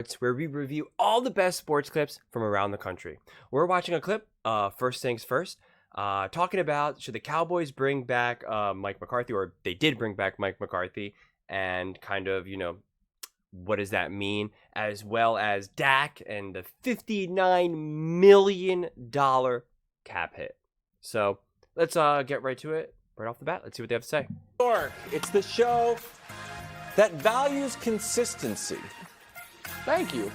It's where we review all the best sports clips from around the country. We're watching a clip, first things first, talking about should the Cowboys bring back Mike McCarthy, or they did bring back Mike McCarthy, and kind of, what does that mean, as well as Dak and the $59 million cap hit. So let's get right to it, right off the bat. Let's see what they have to say. It's the show that values consistency. Thank you.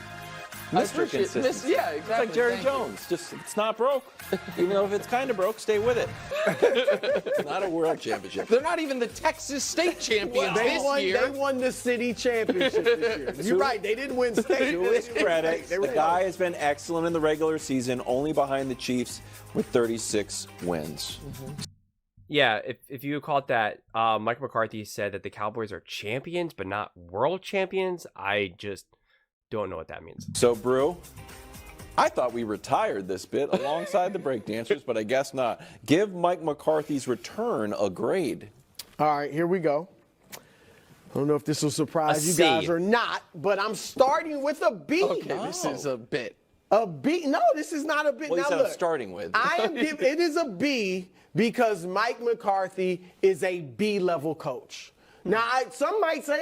Mr. Consistency. Yeah, exactly. It's like Jerry Jones. Just, it's not broke. Even though if it's kind of broke, stay with it. It's not a world championship. They're not even the Texas State champions this year. They won the city championship this year. You're right. They didn't win state. To his credit, the guy has been excellent in the regular season, only behind the Chiefs with 36 wins. Yeah, if you caught that, Mike McCarthy said that the Cowboys are champions, but not world champions. I just don't know what that means. So, Brew, I thought we retired this bit alongside the breakdancers, but I guess not. Give Mike McCarthy's return a grade. All right, here we go. I don't know if this will surprise A you C. guys or not, but I'm starting with a B. Okay, this is a bit. A B? No, this is not a B. Well, now I'm look, starting with. it is a B because Mike McCarthy is a B-level coach. Now, some might say,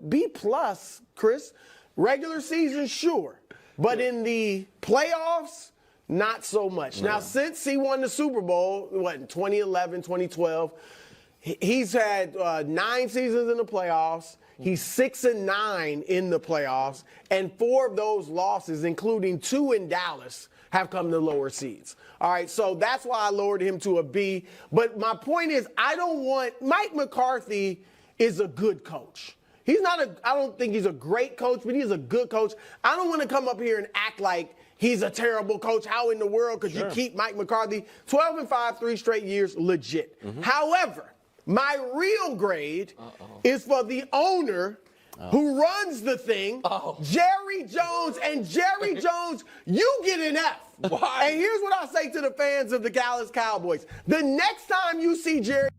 B plus, Chris. Regular season, sure. But in the playoffs, not so much. Now, since he won the Super Bowl, in 2011, 2012, he's had 9 seasons in the playoffs. He's 6-9 in the playoffs. And 4 of those losses, including 2 in Dallas, have come to lower seeds. All right, so that's why I lowered him to a B. But my point is, Mike McCarthy is a good coach. I don't think he's a great coach, but he's a good coach. I don't want to come up here and act like he's a terrible coach. How in the world could you keep Mike McCarthy 12-5, 3 straight years, legit. However, my real grade is for the owner who runs the thing, Jerry Jones. And Jerry Jones, you get an F. Why? And here's what I'll say to the fans of the Dallas Cowboys. The next time you see Jerry.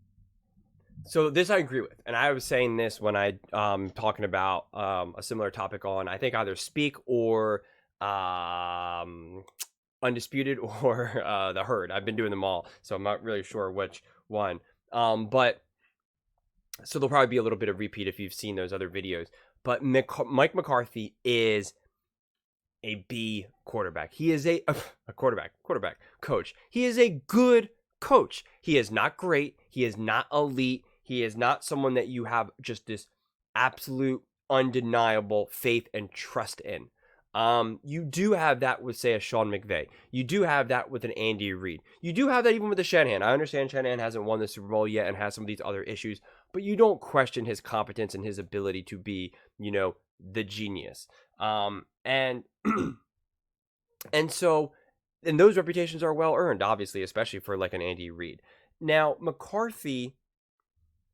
So this I agree with, and I was saying this when I talking about a similar topic on, I think, either Speak or Undisputed or The Herd. I've been doing them all, so I'm not really sure which one. But so there'll probably be a little bit of repeat if you've seen those other videos. But Mike McCarthy is a B quarterback. He is a quarterback coach. He is a good coach. He is not great. He is not elite. He is not someone that you have just this absolute undeniable faith and trust in. You do have that with, say, a Sean McVay. You do have that with an Andy Reid. You do have that even with a Shanahan. I understand Shanahan hasn't won the Super Bowl yet and has some of these other issues, but you don't question his competence and his ability to be, the genius. And so those reputations are well earned, obviously, especially for like an Andy Reid. Now, McCarthy,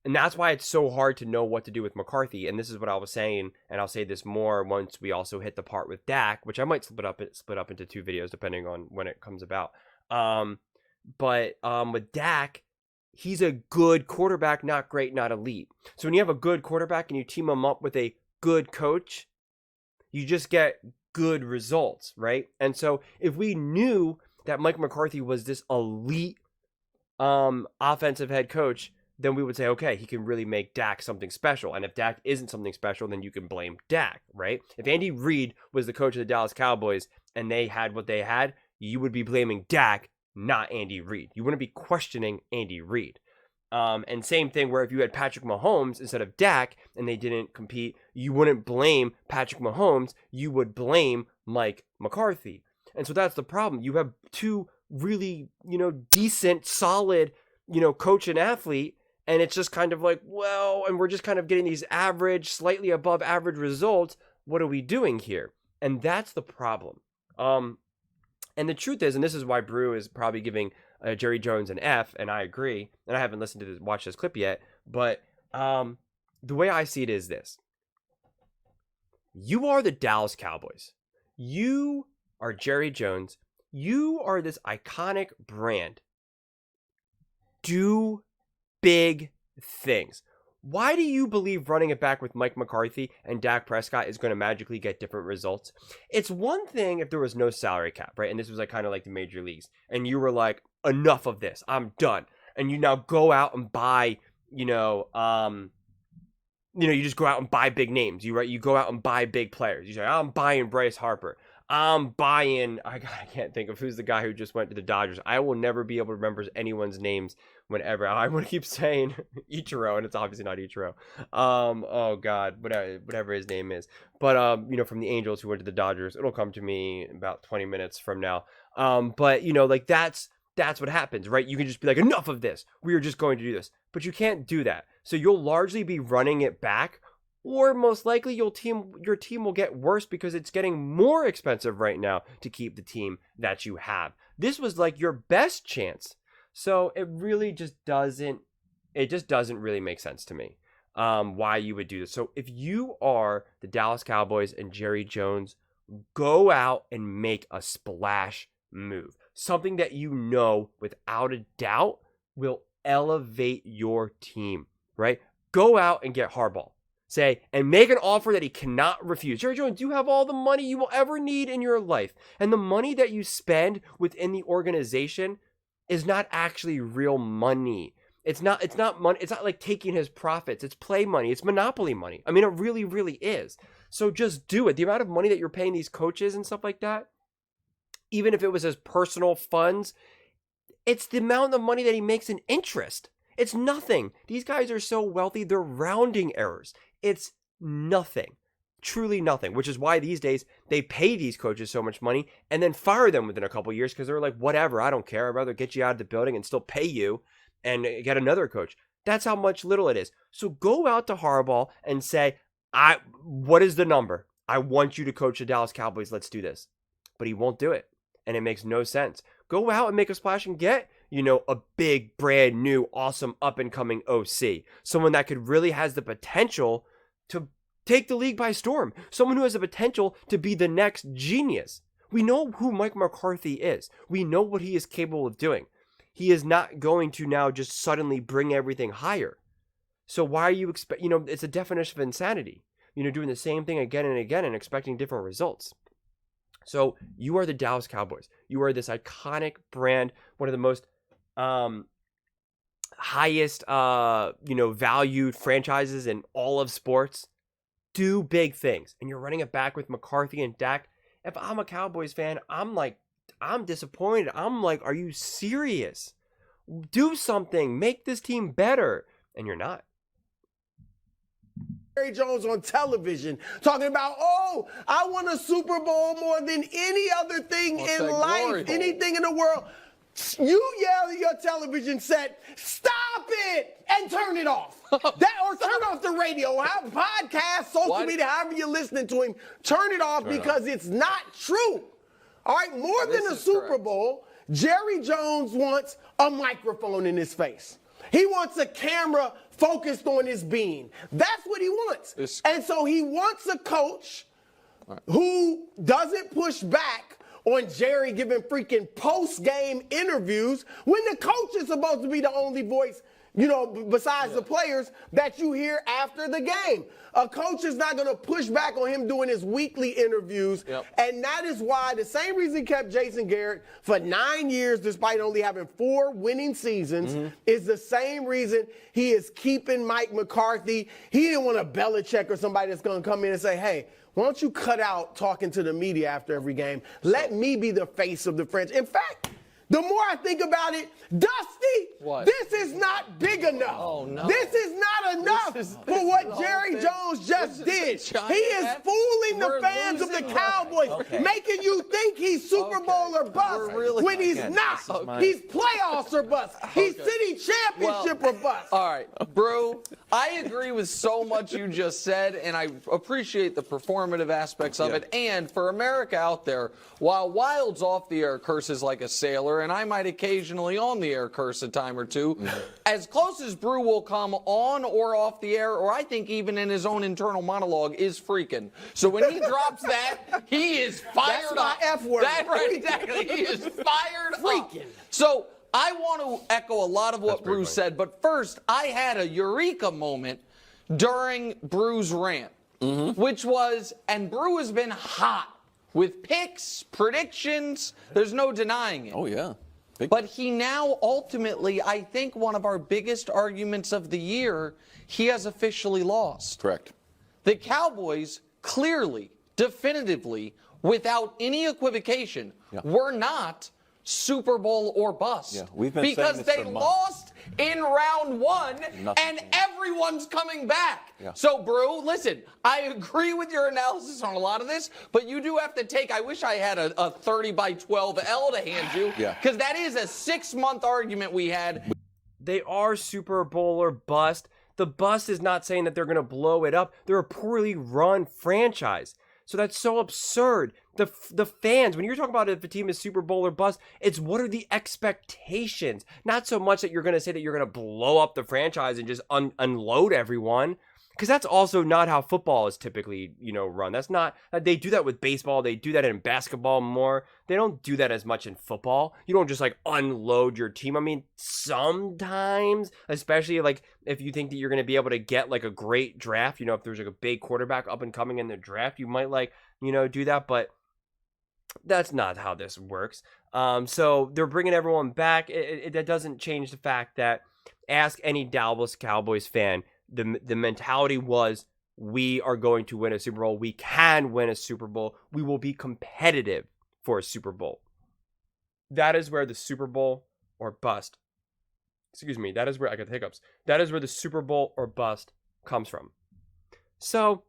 and that's why it's so hard to know what to do with McCarthy. And this is what I was saying, and I'll say this more once we also hit the part with Dak, which I might split up into 2 videos depending on when it comes about. But with Dak, he's a good quarterback, not great, not elite. So when you have a good quarterback and you team him up with a good coach, you just get good results, right? And so if we knew that Mike McCarthy was this elite offensive head coach, then we would say, okay, he can really make Dak something special. And if Dak isn't something special, then you can blame Dak, right? If Andy Reid was the coach of the Dallas Cowboys and they had what they had, you would be blaming Dak, not Andy Reid. You wouldn't be questioning Andy Reid. And same thing where if you had Patrick Mahomes instead of Dak and they didn't compete, you wouldn't blame Patrick Mahomes. You would blame Mike McCarthy. And so that's the problem. You have 2 really, decent, solid, coach and athlete. And it's just kind of like, well, and we're just kind of getting these average, slightly above average results. What are we doing here? And that's the problem. And the truth is, and this is why Brew is probably giving Jerry Jones an F, and I agree. And I haven't listened to watch this clip yet, but the way I see it is this: you are the Dallas Cowboys. You are Jerry Jones. You are this iconic brand. Do big things. why do you believe running it back with Mike McCarthy and Dak Prescott is going to magically get different results? It's one thing if there was no salary cap, right? And this was like kind of like the major leagues, and you were like, enough of this, I'm done. And you now go out and buy, you just go out and buy big names. You go out and buy big players. You say, I'm buying Bryce Harper. I'm buying, I can't think of who's the guy who just went to the Dodgers. I will never be able to remember anyone's names whenever. I want to keep saying Ichiro, and it's obviously not Ichiro. Oh God, whatever his name is. But, from the Angels who went to the Dodgers, it'll come to me in about 20 minutes from now. But, like that's what happens, right? You can just be like, enough of this. We are just going to do this. But you can't do that. So you'll largely be running it back, or most likely your team will get worse because it's getting more expensive right now to keep the team that you have. This was like your best chance. So it really just doesn't really make sense to me why you would do this. So if you are the Dallas Cowboys and Jerry Jones, go out and make a splash move. Something that without a doubt will elevate your team, right? Go out and get Harbaugh. And make an offer that he cannot refuse. Jerry Jones, you have all the money you will ever need in your life. And the money that you spend within the organization is not actually real money. It's not money. It's not like taking his profits. It's play money. It's monopoly money. I mean, it really, really is. So just do it. The amount of money that you're paying these coaches and stuff like that, even if it was his personal funds, it's the amount of money that he makes in interest. It's nothing. These guys are so wealthy, they're rounding errors. It's nothing. Truly nothing. Which is why these days they pay these coaches so much money and then fire them within a couple years because they're like, whatever, I don't care. I'd rather get you out of the building and still pay you and get another coach. That's how much little it is. So go out to Harbaugh and say, what is the number? I want you to coach the Dallas Cowboys. Let's do this. But he won't do it. And it makes no sense. Go out and make a splash and get a big, brand new, awesome, up-and-coming OC. Someone that could really has the potential to take the league by storm. Someone who has the potential to be the next genius. We know who Mike McCarthy is. We know what he is capable of doing. He is not going to now just suddenly bring everything higher. So why are you it's a definition of insanity. Doing the same thing again and again and expecting different results. So you are the Dallas Cowboys. You are this iconic brand, one of the most highest, valued franchises in all of sports. Do big things. And you're running it back with McCarthy and Dak. If I'm a Cowboys fan, I'm disappointed. I'm like, are you serious? Do something. Make this team better. And you're not. Jerry Jones on television talking about, I won a Super Bowl more than any other thing in life, anything in the world. You yell at your television set, stop it, and turn it off. Or turn off the radio, have podcasts, social media, however you're listening to him. Turn it off because it's not true. All right, more than a Super Bowl, Jerry Jones wants a microphone in his face. He wants a camera focused on his being. That's what he wants. And so he wants a coach who doesn't push back on Jerry giving freaking post-game interviews when the coach is supposed to be the only voice, besides the players that you hear after the game. A coach is not going to push back on him doing his weekly interviews. And that is why the same reason he kept Jason Garrett for 9 years, despite only having 4 winning seasons, is the same reason he is keeping Mike McCarthy. He didn't want a Belichick or somebody that's going to come in and say, hey, why don't you cut out talking to the media after every game? Let me be the face of the franchise. In fact, the more I think about it, Dusty, this is not big enough. Oh, no. This is not enough for what Jerry Jones just did. He is fooling the fans of the Cowboys, making you think he's Super Bowl or bust when he's not. He's playoffs or bust. He's city championship or bust. All right, Brew, I agree with so much you just said, and I appreciate the performative aspects of it. And for America out there, while Wild's off the air curses like a sailor, and I might occasionally on the air curse a time or two, as close as Brew will come on or off the air, or I think even in his own internal monologue, is freaking. So when he drops that, he is fired up. That's my F word. That's right, exactly. He is fired up. So I want to echo a lot of what Brew said, but first, I had a eureka moment during Brew's rant, which was, and Brew has been hot with picks, predictions. There's no denying it. Oh, yeah. But he now ultimately, I think one of our biggest arguments of the year, he has officially lost. Correct. The Cowboys clearly, definitively, without any equivocation, were not Super Bowl or bust. Yeah, we've been because saying this they for months. lost in round one, and everyone's coming back. So, Brew, listen, I agree with your analysis on a lot of this, but you do have to take, I wish I had a 30 by 12 L to hand you, because that is a 6-month argument we had. They are Super Bowl or bust. The bust is not saying that they're going to blow it up. They're a poorly run franchise. So that's so absurd. The fans, when you're talking about if a team is Super Bowl or bust, it's what are the expectations? Not so much that you're going to say that you're going to blow up the franchise and just unload everyone. Because that's also not how football is typically, run. That's not, they do that with baseball. They do that in basketball more. They don't do that as much in football. You don't just unload your team. I mean, sometimes, especially if you think that you're going to be able to get a great draft, if there's a big quarterback up and coming in the draft, you might do that. But that's not how this works. So they're bringing everyone back. That doesn't change the fact that ask any Dallas Cowboys fan, the mentality was, we are going to win a Super Bowl. We can win a Super Bowl. We will be competitive for a Super Bowl. That is where the Super Bowl or bust, that is where I got the hiccups. That is where the Super Bowl or bust comes from. So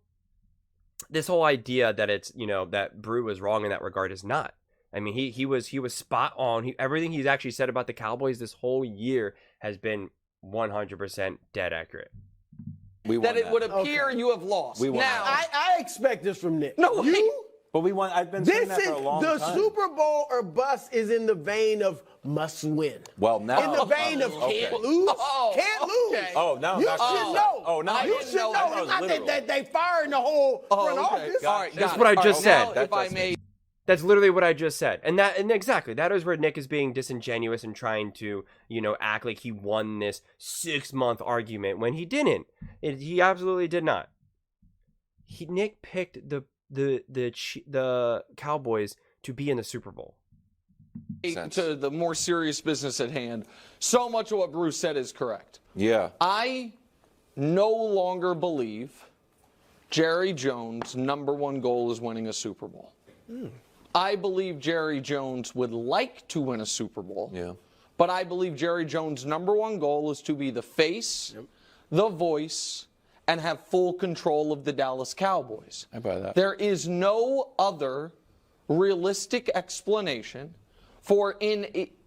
this whole idea that it's, that Brew was wrong in that regard is not. I mean, he was spot on. Everything he's actually said about the Cowboys this whole year has been 100% dead accurate. That it would appear you have lost. Now, I expect this from Nick. No, but we won. I've been saying that for a long time. The Super Bowl or bust is in the vein of must win. Well, now in the vein of can't lose. Can't lose. Oh, now you should know. Oh, now you should know. It's not that they firing the whole front office. All right, that's what I just said. Now, if I may. That's literally what I just said. And exactly, that is where Nick is being disingenuous and trying to, act like he won this 6-month argument when he didn't. He absolutely did not. Nick picked the Cowboys to be in the Super Bowl. To the more serious business at hand, so much of what Bruce said is correct. Yeah. I no longer believe Jerry Jones' #1 goal is winning a Super Bowl. I believe Jerry Jones would like to win a Super Bowl. Yeah. But I believe Jerry Jones' #1 goal is to be the face, the voice, and have full control of the Dallas Cowboys. I buy that. There is no other realistic explanation for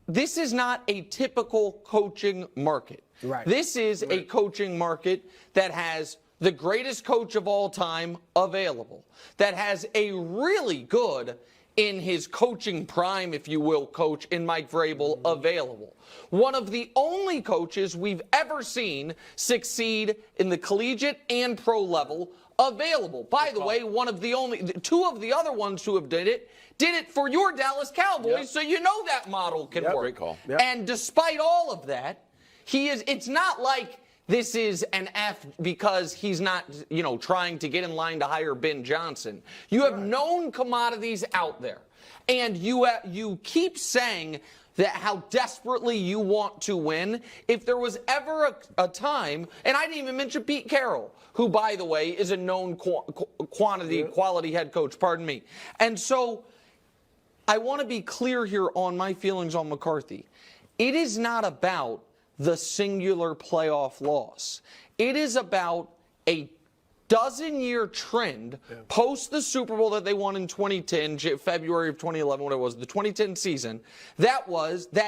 this is not a typical coaching market. Right. This is a coaching market that has the greatest coach of all time available, that has a really good, in his coaching prime, if you will, coach in Mike Vrabel available. One of the only coaches we've ever seen succeed in the collegiate and pro level available. By the way, two of the other ones who have did it for your Dallas Cowboys, so you know that model can work. Great call. And despite all of that, it's not like this is an F because he's not, trying to get in line to hire Ben Johnson. You have known commodities out there, and you keep saying that how desperately you want to win. If there was ever a time, and I didn't even mention Pete Carroll, who, by the way, is a known quality head coach, pardon me. And so I want to be clear here on my feelings on McCarthy. It is not about the singular playoff loss. It is about a dozen-year trend post the Super Bowl that they won in 2010, February of 2011, what it was, the 2010 season. That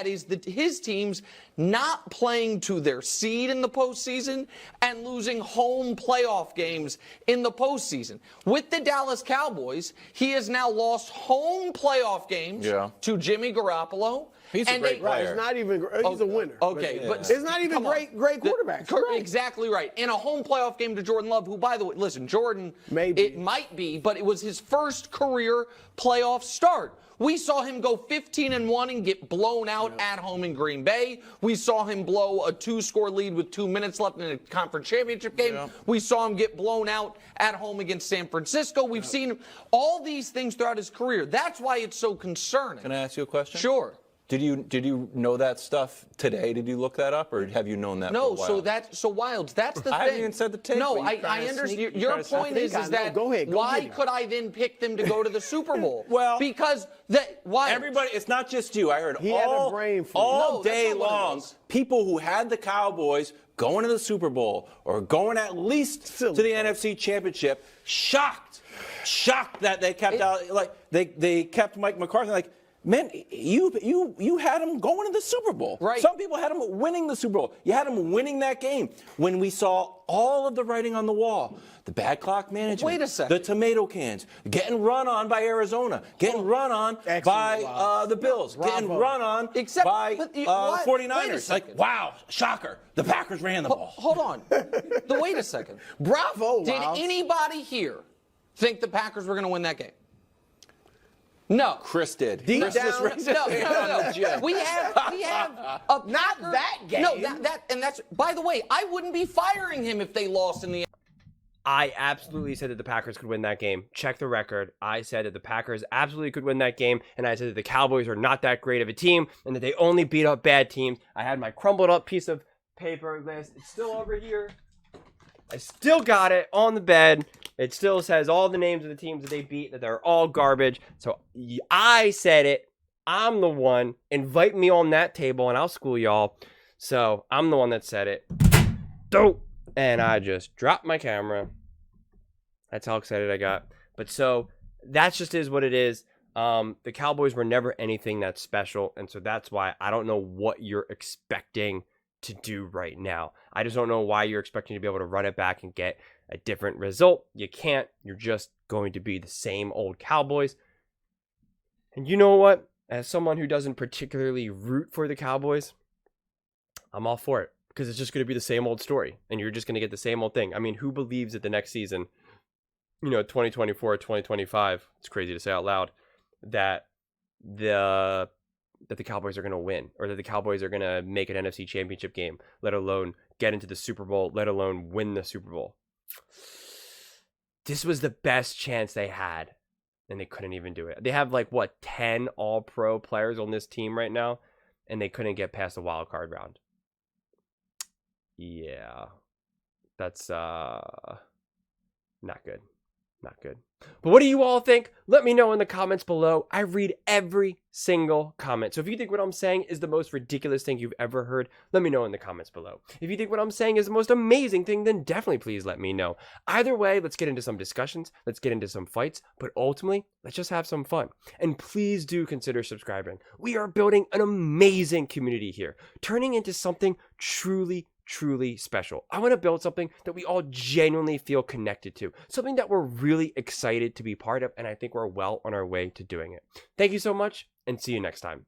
is his teams not playing to their seed in the postseason and losing home playoff games in the postseason. With the Dallas Cowboys, he has now lost home playoff games to Jimmy Garoppolo. He's a great player. It's not even. He's a winner. Okay, but it's not even great quarterback. Exactly right. And a home playoff game to Jordan Love, who, by the way, listen, Jordan, Maybe. it might be, but it was his first career playoff start. We saw him go 15-1 and get blown out at home in Green Bay. We saw him blow a 2-score lead with 2 minutes left in a conference championship game. We saw him get blown out at home against San Francisco. We've seen all these things throughout his career. That's why it's so concerning. Can I ask you a question? Sure. Did you know that stuff today? Did you look that up, or have you known that? No, for a while? so Wilds, that's the thing. I haven't even said the tape. No, but you're I trying to understand. sneak- Your you're trying to point sneak- is I know. that Go ahead, go why get it. could I then pick them to go to the Super Bowl? Well, because everybody, it's not just you. I heard He had a all, brain flu. all No, that's day not what it long was. people who had the Cowboys going to the Super Bowl or going at least Silly to the fuck. NFC Championship, shocked that they kept out, like they kept Mike McCarthy. Like, man, you had him going to the Super Bowl. Right. Some people had him winning the Super Bowl. You had him winning that game when we saw all of the writing on the wall. The bad clock management. Wait a second. The tomato cans. Getting run on by Arizona. Getting run on Excellent, by Rob. the Bills. Getting Bravo. run on Except- by but the you- what? Wait a 49ers. Like, second. wow, shocker. The Packers ran the ball. Hold on. Wait a second. Bravo, Did Wilds. anybody here think the Packers were going to win that game? No. Chris did. Deep Chris just down- raised No, his no, hand no, on the no. gym. We have a Not Packer- that game. No, that's. By the way, I wouldn't be firing him if they lost in the. I absolutely said that the Packers could win that game. Check the record. I said that the Packers absolutely could win that game, and I said that the Cowboys are not that great of a team, and that they only beat up bad teams. I had my crumbled up piece of paper list. It's still over here. I still got it on the bed. It still says all the names of the teams that they beat, that they're all garbage. So I said it. I'm the one. Invite me on that table, and I'll school y'all. So I'm the one that said it. Dope. And I just dropped my camera. That's how excited I got. But so that just is what it is. The Cowboys were never anything that special. And so that's why I don't know what you're expecting to do right now. I just don't know why you're expecting to be able to run it back and get a different result. You can't. You're just going to be the same old Cowboys. And you know what? As someone who doesn't particularly root for the Cowboys, I'm all for it. Because it's just going to be the same old story. And you're just going to get the same old thing. I mean, who believes that the next season, 2024, 2025, it's crazy to say out loud, that the Cowboys are going to win, or that the Cowboys are going to make an NFC Championship game, let alone get into the Super Bowl, let alone win the Super Bowl. This was the best chance they had, and they couldn't even do it. They have 10 all-pro players on this team right now, and they couldn't get past the wild card round. Yeah, that's not good. Not good. But what do you all think? Let me know in the comments below. I read every single comment. So if you think what I'm saying is the most ridiculous thing you've ever heard, let me know in the comments below. If you think what I'm saying is the most amazing thing, then definitely please let me know. Either way, let's get into some discussions. Let's get into some fights. But ultimately, let's just have some fun. And please do consider subscribing. We are building an amazing community here, turning into something truly special. I want to build something that we all genuinely feel connected to, something that we're really excited to be part of, and I think we're well on our way to doing it. Thank you so much, and see you next time.